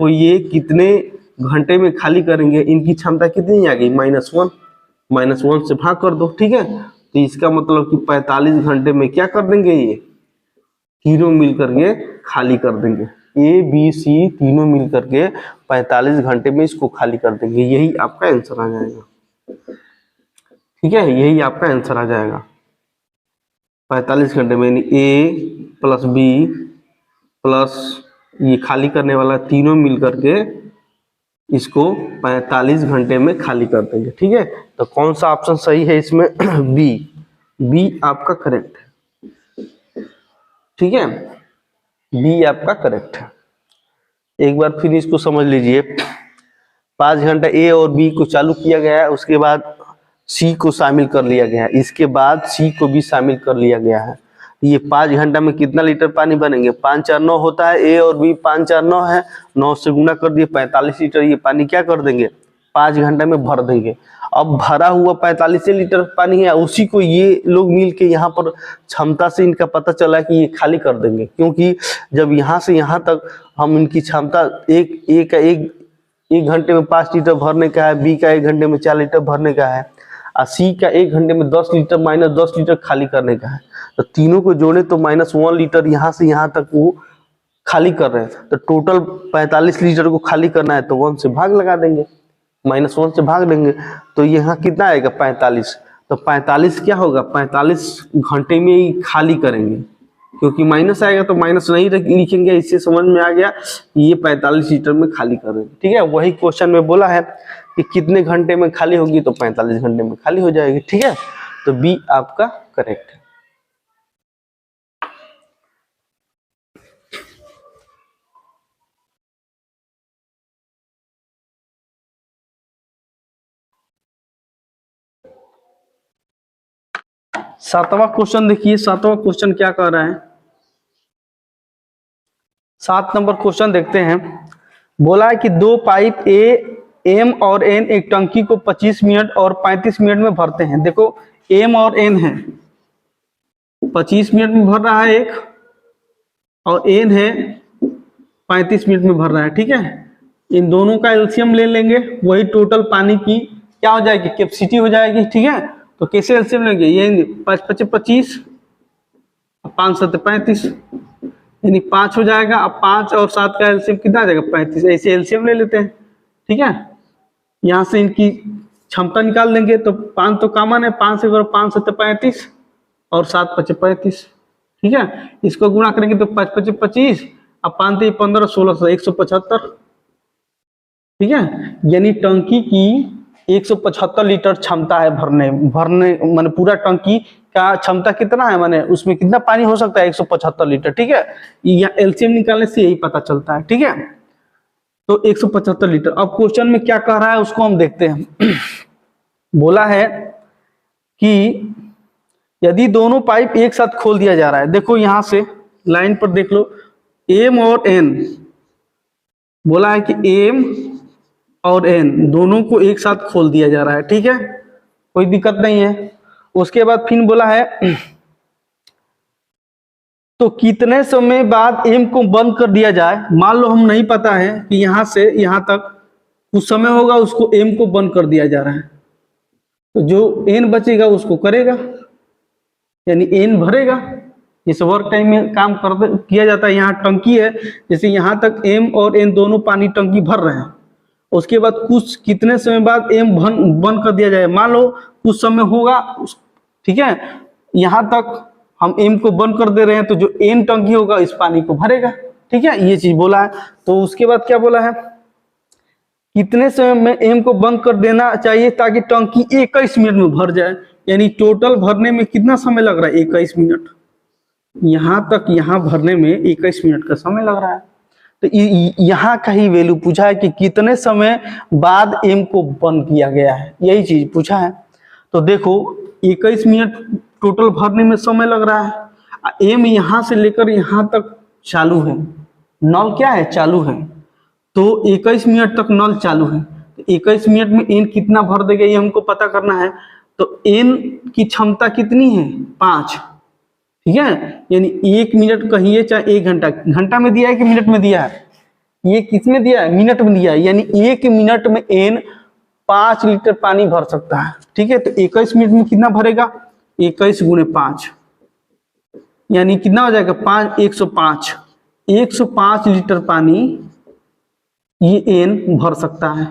को ये कितने घंटे में खाली करेंगे। इनकी क्षमता कितनी आ गई, -1 से भाग कर दो, ठीक है। तो इसका मतलब कि 45 घंटे में क्या कर देंगे, ये तीनों मिलकर के खाली कर देंगे। ए बी सी तीनों मिलकर के 45 घंटे में इसको खाली कर देंगे। यही आपका आंसर आ जाएगा, ठीक है। यही आपका आंसर आ जाएगा 45 घंटे में, यानी ए प्लस बी प्लस ये खाली करने वाला तीनों मिलकर के इसको 45 घंटे में खाली कर देंगे, ठीक है। तो कौन सा ऑप्शन सही है इसमें, बी आपका करेक्ट है, ठीक है। बी आपका करेक्ट है। एक बार फिर इसको समझ लीजिए। 5 घंटा ए और बी को चालू किया गया है, उसके बाद सी को शामिल कर लिया गया है, इसके बाद सी को भी शामिल कर लिया गया है। ये 5 घंटा में कितना लीटर पानी बनेंगे, 5 4 9 होता है, ए और बी 5 4 9 है, 9 से गुना कर दिए, 45 लीटर ये पानी क्या कर देंगे, 5 घंटा में भर देंगे। अब भरा हुआ 45 लीटर पानी है, उसी को ये लोग मिल के यहाँ पर क्षमता से इनका पता चला कि ये खाली कर देंगे, क्योंकि जब यहाँ से यहाँ तक हम इनकी क्षमता एक घंटे में 5 लीटर भरने का है, बी का 1 घंटे में 4 लीटर भरने का है, और सी का 1 घंटे में 10 लीटर -10 लीटर खाली करने का है। तो तीनों को जोड़े तो -1 लीटर यहाँ से यहाँ तक वो खाली कर रहे हैं। तो टोटल 45 लीटर को खाली करना है, तो 1 से भाग लगा देंगे, -1 से भाग देंगे, तो यहाँ कितना आएगा 45। तो 45 क्या होगा, 45 घंटे में ही खाली करेंगे, क्योंकि माइनस आएगा तो माइनस नहीं लिखेंगे। इससे समझ में आ गया ये 45 लीटर में खाली करेंगे, ठीक है। वही क्वेश्चन में बोला है कि कितने घंटे में खाली होगी, तो 45 घंटे में खाली हो जाएगी, ठीक है। तो बी आपका करेक्ट है। सातवां क्वेश्चन देखिए, सातवां क्वेश्चन क्या कह रहा है। 7 नंबर क्वेश्चन देखते हैं। बोला है कि 2 पाइप ए एम और एन एक टंकी को 25 मिनट और 35 मिनट में भरते हैं। देखो एम और एन है, 25 मिनट में भर रहा है एक, और एन है 35 मिनट में भर रहा है, ठीक है। इन दोनों का एलसीएम ले लेंगे, वही टोटल पानी की क्या हो जाएगी, कैपेसिटी हो जाएगी, ठीक है। तो कैसे एलसीएम लेंगे, ये 5 5 25, 5 7 35, यानी 5 हो जाएगा। अब 5 और 7 का एलसीएम कितना आ जाएगा, 35। ऐसे एलसीएम ले लेते हैं, ठीक है। यहाँ से इनकी क्षमता निकाल देंगे, तो 5 तो कॉमन है, 5 से 5 7 35 और 7 5 35, ठीक है। इसको गुणा करेंगे तो 5 5 25 अब पानते 15 16 175, ठीक है। यानी टंकी की 175 लीटर क्षमता है भरने भरने माने पूरा टंकी का क्षमता कितना है, माने उसमें कितना पानी हो सकता है 175 लीटर, ठीक है। या एलसीएम निकालने से यही पता चलता है, ठीक है। तो 175 लीटर। अब क्वेश्चन में क्या कह रहा है उसको हम देखते हैं। बोला है कि यदि दोनों पाइप एक साथ खोल दिया जा रहा है, देखो यहां से लाइन पर देख लो, एम और एन, बोला है कि एम और एन दोनों को एक साथ खोल दिया जा रहा है, ठीक है, कोई दिक्कत नहीं है। उसके बाद फिर बोला है तो कितने समय बाद एम को बंद कर दिया जाए। मान लो हम नहीं पता है कि यहां से यहां तक कुछ समय होगा, उसको एम को बंद कर दिया जा रहा है, तो जो एन बचेगा उसको करेगा, यानी एन भरेगा। जैसे वर्क टाइम में काम किया जाता है, यहाँ टंकी है, जैसे यहाँ तक एम और एन दोनों पानी टंकी भर रहे हैं, उसके बाद कुछ कितने समय बाद एम बंद कर दिया जाए। मान लो कुछ समय होगा, ठीक है, यहाँ तक हम एम को बंद कर दे रहे हैं, तो जो एन टंकी होगा इस पानी को भरेगा, ठीक है, ये चीज बोला है। तो उसके बाद क्या बोला है, कितने समय में एम को बंद कर देना चाहिए ताकि टंकी 21 मिनट में भर जाए। यानी टोटल भरने में कितना समय लग रहा है, 21 मिनट, यहां तक यहां भरने में 21 मिनट का समय लग रहा है। तो यहाँ का ही वैल्यू पूछा है कि कितने समय बाद एम को बंद किया गया है, यही चीज पूछा है। तो देखो 21 मिनट टोटल भरने में समय लग रहा है। एम यहां से लेकर यहां तक चालू है, नल क्या है, चालू है, तो 21 मिनट तक नल चालू है। तो 21 मिनट में एन कितना भर देगा ये हमको पता करना है। तो एन की क्षमता कितनी है, 5, ठीक है। यानी 1 मिनट कहिए चाहे 1 घंटा, घंटा में दिया है कि मिनट में दिया है, ये किस में दिया है, मिनट में दिया है। यानी 1 मिनट में एन 5 लीटर पानी भर सकता है, ठीक है। तो 21 मिनट में कितना भरेगा, 21 गुणे 5, यानी कितना हो जाएगा 5, 105, 105 लीटर पानी ये एन भर सकता है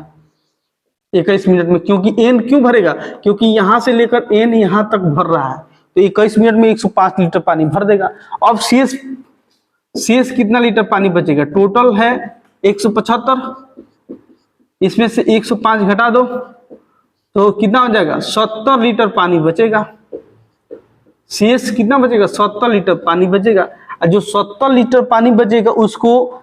21 मिनट में। क्योंकि एन क्यों भरेगा, क्योंकि यहां से लेकर एन यहां तक भर रहा है, तो 21 मिनट में 105 लीटर पानी भर देगा। अब शेष कितना लीटर पानी बचेगा, टोटल है 175, इसमें से 105 घटा दो तो कितना हो जाएगा, 70 लीटर पानी बचेगा। शेष कितना बचेगा, 70 लीटर पानी बचेगा। और जो 70 लीटर पानी बचेगा उसको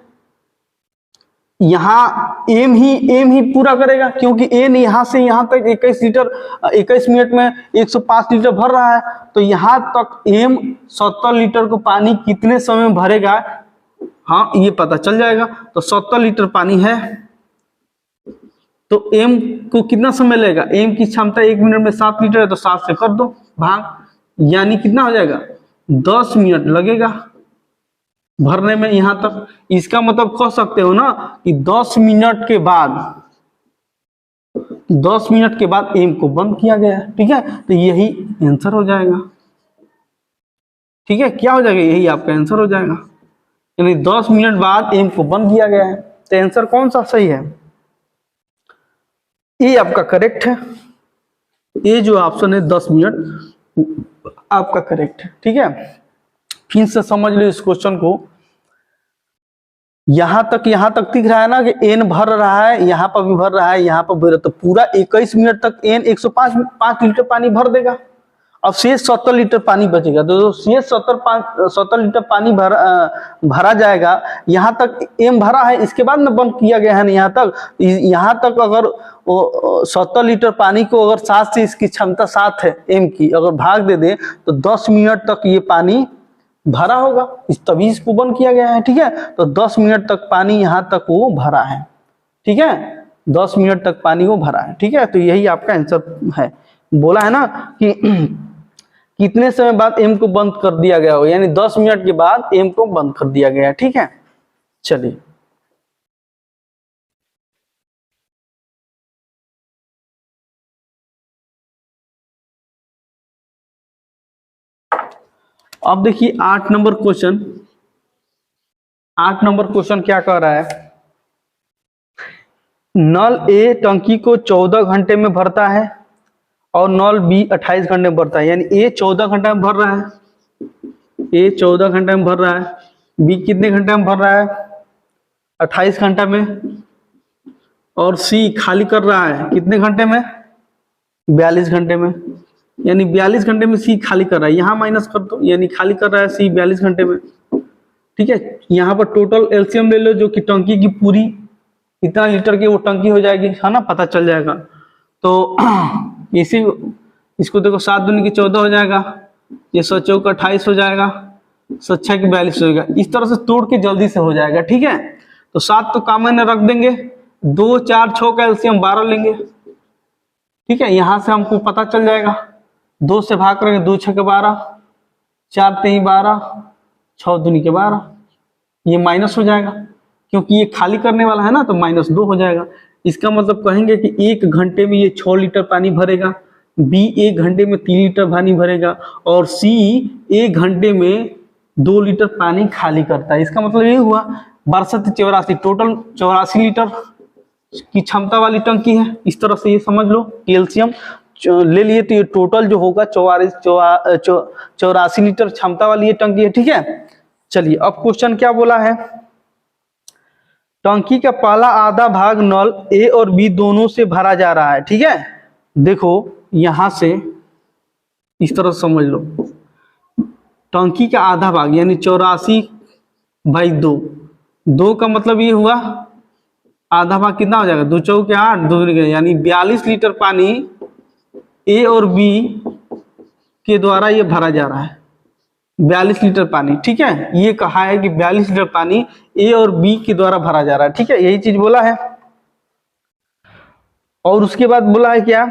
यहाँ एम ही पूरा करेगा, क्योंकि एन यहाँ से यहाँ तक 21 मिनट में 105 लीटर भर रहा है, तो यहाँ तक एम 70 लीटर को पानी कितने समय में भरेगा, हाँ ये पता चल जाएगा। तो 70 लीटर पानी है, तो एम को कितना समय लगेगा, एम की क्षमता 1 मिनट में 7 लीटर है, तो 7 से कर दो भाग, यानी कितना हो जाएगा, 10 मिनट लगेगा भरने में यहां तक। इसका मतलब कह सकते हो ना कि 10 मिनट के बाद एम को बंद किया गया है, ठीक है। तो यही आंसर हो जाएगा, ठीक है, क्या हो जाएगा, यही आपका आंसर हो जाएगा। यानी 10 मिनट बाद एम को बंद किया गया है। तो आंसर कौन सा सही है, ये आपका करेक्ट है। ये जो ऑप्शन है 10 मिनट आपका करेक्ट है, ठीक है। फिर से समझ लो इस क्वेश्चन को, यहां तक दिख रहा है ना कि एन भर रहा है, यहां पर भी भर रहा है, यहां पर भी भर रहा है, तो पूरा 21 मिनट तक एन 105 लीटर पानी भर देगा। अब शेष 70 लीटर पानी बचेगा, तो शेष 70 लीटर पानी भरा जाएगा। यहां तक एम भरा है, इसके बाद में बंद किया गया है ना, यहां तक अगर 70 लीटर पानी को अगर 7 से इसकी क्षमता 7 है एम की, अगर भाग दे दे तो 10 मिनट तक ये पानी भरा होगा, तभी इसको बंद किया गया है, ठीक है। तो 10 मिनट तक पानी यहां तक वो भरा है, ठीक है, 10 मिनट तक पानी वो भरा है, ठीक है। तो यही आपका आंसर है। बोला है ना कि कितने समय बाद एम को बंद कर दिया गया हो, यानी 10 मिनट के बाद एम को बंद कर दिया गया है, ठीक है। चलिए अब देखिए 8 नंबर क्वेश्चन क्या कह रहा है, नल ए टंकी को 14 घंटे में भरता है और नल बी 28 घंटे में भरता है। यानी ए 14 घंटे में भर रहा है, बी कितने घंटे में भर रहा है? 28 घंटा में। और सी खाली कर रहा है कितने घंटे में? 42 घंटे में। यानी 42 घंटे में सी खाली कर रहा है, यहाँ माइनस कर दो, यानी खाली कर रहा है सी 42 घंटे में। ठीक है, यहाँ पर टोटल एलसीएम ले लो, जो कि टंकी की पूरी इतना लीटर की वो टंकी हो जाएगी, है ना, पता चल जाएगा। तो इसी इसको देखो, 7 दूनी की 14 हो जाएगा, ये 100 चौक 28 हो जाएगा, 106 की 42 हो जाएगा। इस तरह से तोड़ के जल्दी से हो जाएगा। ठीक है, तो 7 तो कॉमन रख देंगे, 2 4 6 का एलसीएम 12 लेंगे। ठीक है, यहां से हमको पता चल जाएगा, 2 से भाग करेंगे, 2 6 के 12, 4 3 12, 6 दूनी के 12, ये माइनस हो जाएगा क्योंकि ये खाली करने वाला है ना, तो -2 हो जाएगा। इसका मतलब कहेंगे कि 1 घंटे में ये 6 लीटर पानी भरेगा, बी 1 घंटे में 3 लीटर पानी भरेगा, और सी 1 घंटे में 2 लीटर पानी खाली करता है। इसका मतलब ये हुआ 62 84, टोटल 84 लीटर की क्षमता वाली टंकी है। इस तरह से ये समझ लो, कैल्शियम ले लिए तो ये टोटल जो होगा 84 लीटर क्षमता वाली ये टंकी है। ठीक है, चलिए अब क्वेश्चन क्या बोला है, टंकी का पहला आधा भाग नल ए और बी दोनों से भरा जा रहा है। ठीक है, देखो यहां से इस तरह समझ लो, टंकी का आधा भाग यानी 84/2, 2 का मतलब ये हुआ आधा भाग कितना हो जाएगा, 2 चौके 8, 2 यानी 42 लीटर पानी ए और बी के द्वारा ये भरा जा रहा है, 42 लीटर पानी। ठीक है, ये कहा है कि 42 लीटर पानी ए और बी के द्वारा भरा जा रहा है। ठीक है, यही चीज बोला है। और उसके बाद बोला है क्या,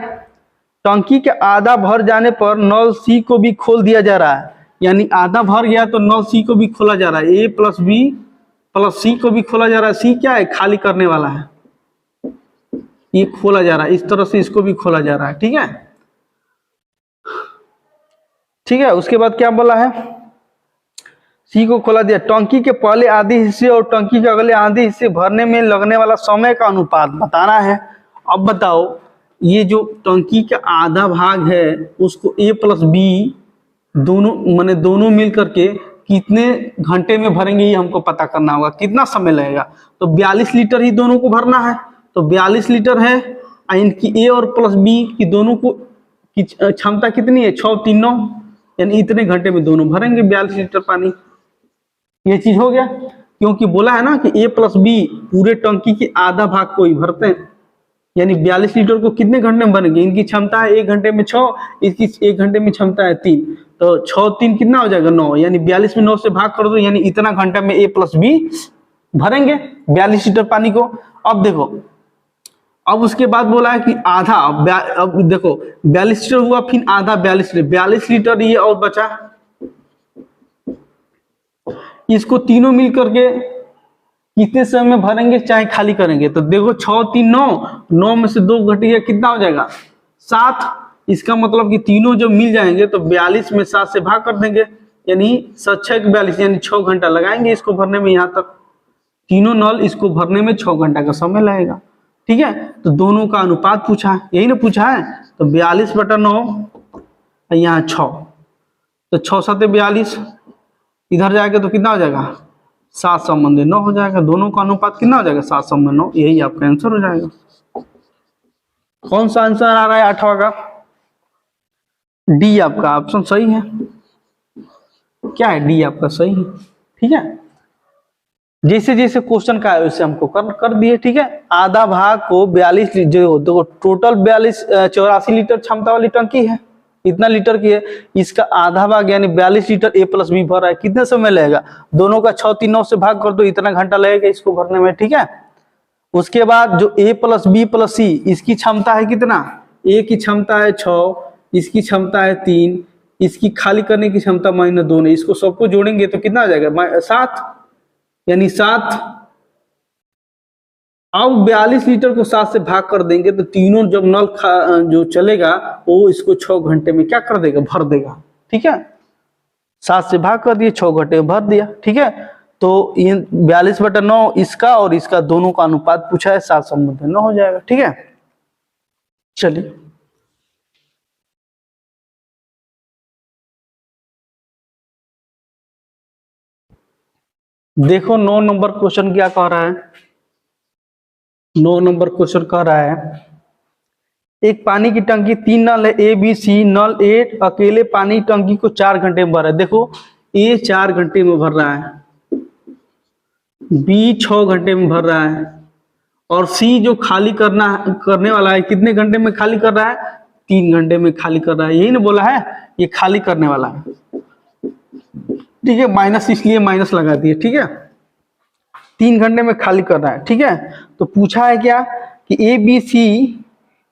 टंकी के आधा भर जाने पर नल सी को भी खोल दिया जा रहा है, यानी आधा भर गया तो नल सी को भी खोला जा रहा है, ए प्लस बी प्लस सी को भी खोला जा रहा है। सी क्या है, खाली करने वाला है, ये खोला जा रहा है, इस तरह से इसको भी खोला जा रहा है। ठीक है, ठीक है, उसके बाद क्या बोला है, सी को खोला दिया, टंकी के पहले आधे हिस्से और टंकी के अगले आधे हिस्से भरने में लगने वाला समय का अनुपात बताना है। अब बताओ, ये जो टंकी का आधा भाग है उसको ए प्लस बी दोनों माने दोनों मिल करके कितने घंटे में भरेंगे, ये हमको पता करना होगा, कितना समय लगेगा। तो 42 लीटर ही दोनों को भरना है, तो 42 लीटर है, इनकी ए और प्लस बी की दोनों को की क्षमता कितनी है, 6 3 9, यानी इतने घंटे में दोनों भरेंगे 42 लीटर पानी। ये चीज हो गया, क्योंकि बोला है ना कि ए प्लस बी पूरे टंकी के आधा भाग को ही भरते हैं, यानी 42 लीटर को कितने घंटे में भरेंगे, इनकी क्षमता है 1 घंटे में 6, इसकी 1 घंटे में क्षमता है 3, तो 6 3 कितना हो जाएगा 9, यानी 42 में 9 से भाग कर दो, यानी इतना घंटा में ए प्लस बी भरेंगे 42 लीटर पानी को। अब देखो, अब उसके बाद बोला है कि आधा, अब देखो 42 लीटर हुआ, फिर आधा 42 लीटर ये और बचा, इसको तीनों मिल करके कितने समय में भरेंगे चाहे खाली करेंगे। तो देखो 6 3 9, 9 में से 2 घट गया, कितना हो जाएगा 7, इसका मतलब कि तीनों जो मिल जाएंगे तो 42 में 7 से भाग कर देंगे, यानी 7 6 42, यानी 6 घंटा लगाएंगे इसको भरने में, यहाँ तक तीनों नल इसको भरने में 6 घंटा का समय लगेगा। ठीक है, तो दोनों का अनुपात पूछा है, यही ना पूछा है, तो 42/9 यहाँ 6, तो 6 7 42, इधर जाएगा तो कितना हो जाएगा 7/9 हो जाएगा, दोनों का अनुपात कितना हो जाएगा 7/9, यही आपका आंसर हो जाएगा। कौन सा आंसर आ रहा है 8वां का, डी आपका ऑप्शन सही है। क्या है, डी आपका सही है। ठीक है, जैसे जैसे क्वेश्चन का है वैसे हमको कर दिए। ठीक है, आधा भाग को 42 जो देखो टोटल 84 लीटर क्षमता वाली टंकी है, इतना लीटर की है, इसका आधा भाग यानी 42 लीटर ए प्लस बी भर रहा है, कितने समय लगेगा, दोनों का 6 3 9 से भाग कर दो, इतना घंटा लगेगा इसको भरने में। ठीक है, उसके बाद जो ए प्लस बी प्लस सी, इसकी क्षमता है कितना, ए की क्षमता है 6, इसकी क्षमता है 3, इसकी खाली करने की क्षमता -2 है, इसको सबको जोड़ेंगे तो कितना आ जाएगा 7, यानी 7। अब 42 लीटर को 7 से भाग कर देंगे तो तीनों जब नल जो चलेगा वो इसको 6 घंटे में क्या कर देगा, भर देगा। ठीक है, 7 से भाग कर दिए, 6 घंटे में भर दिया। ठीक है, तो ये 42/9 इसका और इसका दोनों का अनुपात पूछा है, 7/9 हो जाएगा। ठीक है, चलिए देखो 9 नंबर क्वेश्चन क्या कह रहा है। 9 नंबर क्वेश्चन कह रहा है एक पानी की टंकी 3 नल है ए बी सी। नल ए अकेले पानी टंकी को 4 घंटे में भर रहा है। देखो ए 4 घंटे में भर रहा है, बी 6 घंटे में भर रहा है, और सी जो खाली करने वाला है कितने घंटे में खाली कर रहा है? 3 घंटे में खाली कर रहा है। यही ना बोला है, ये खाली करने वाला है। ठीक है, माइनस इसलिए माइनस लगा दिए। ठीक है, 3 घंटे में खाली कर रहा है। ठीक है, तो पूछा है क्या कि ए बी सी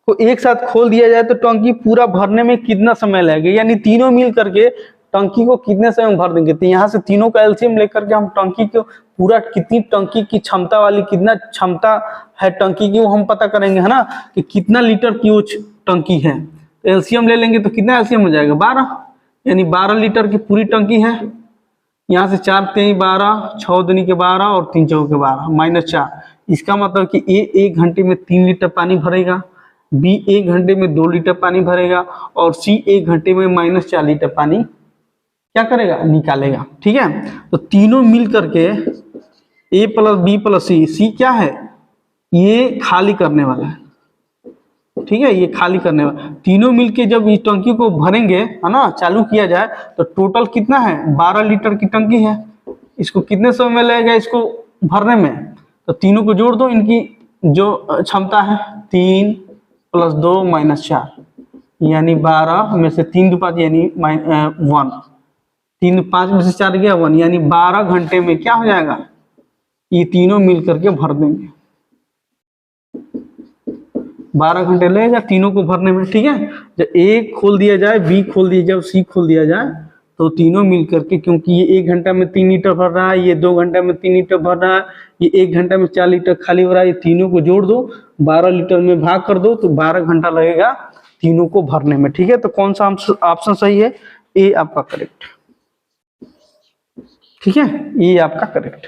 को एक साथ खोल दिया जाए तो टंकी पूरा भरने में कितना समय लगेगा, यानी तीनों मिल करके टंकी को कितने समय में भर देंगे। तो यहाँ से तीनों का एलसीएम लेकर के हम टंकी को पूरा कितनी टंकी की क्षमता वाली कितना क्षमता है टंकी की वो हम पता करेंगे, है ना, कि कितना लीटर की वो टंकी है। तो एलसीएम ले लेंगे तो कितना एलसीएम हो जाएगा? 12, यानी 12 लीटर की पूरी टंकी है। यहाँ से 4 3 12, 6 दूनी के 12 और 3 चौके 12 -4। इसका मतलब कि ए 1 घंटे में 3 लीटर पानी भरेगा, बी 1 घंटे में 2 लीटर पानी भरेगा, और सी 1 घंटे में -4 लीटर पानी क्या करेगा? निकालेगा। ठीक है, तो तीनों मिल करके ए प्लस बी प्लस सी, सी क्या है? ये खाली करने वाला है। ठीक है, ये खाली करने वाला, तीनों मिलके जब इस टंकी को भरेंगे, है ना, चालू किया जाए तो टोटल कितना है? 12 लीटर की टंकी है। इसको कितने समय में लगेगा इसको भरने में? तो तीनों को जोड़ दो, इनकी जो क्षमता है 3 + 2 -4, यानी 12 में से 3 2 5 यानी 1, 3 5 में से 4 गया 1, यानी 12 घंटे में क्या हो जाएगा? ये तीनों मिल करके भर देंगे। 12 घंटे लगेगा तीनों को भरने में। ठीक है, जब ए खोल दिया जाए, बी खोल दिया जाए, सी खोल दिया जाए, तो तीनों मिल करके, क्योंकि ये 1 घंटा में 3 लीटर भर रहा है, ये 2 घंटा में 3 लीटर भर रहा है, ये 1 घंटा में 4 लीटर खाली हो रहा है, ये तीनों को जोड़ दो, 12 लीटर में भाग कर दो, तो 12 घंटा लगेगा तीनों को भरने में। ठीक है, तो कौन सा ऑप्शन सही है? ए आपका करेक्ट। ठीक है, ये आपका करेक्ट।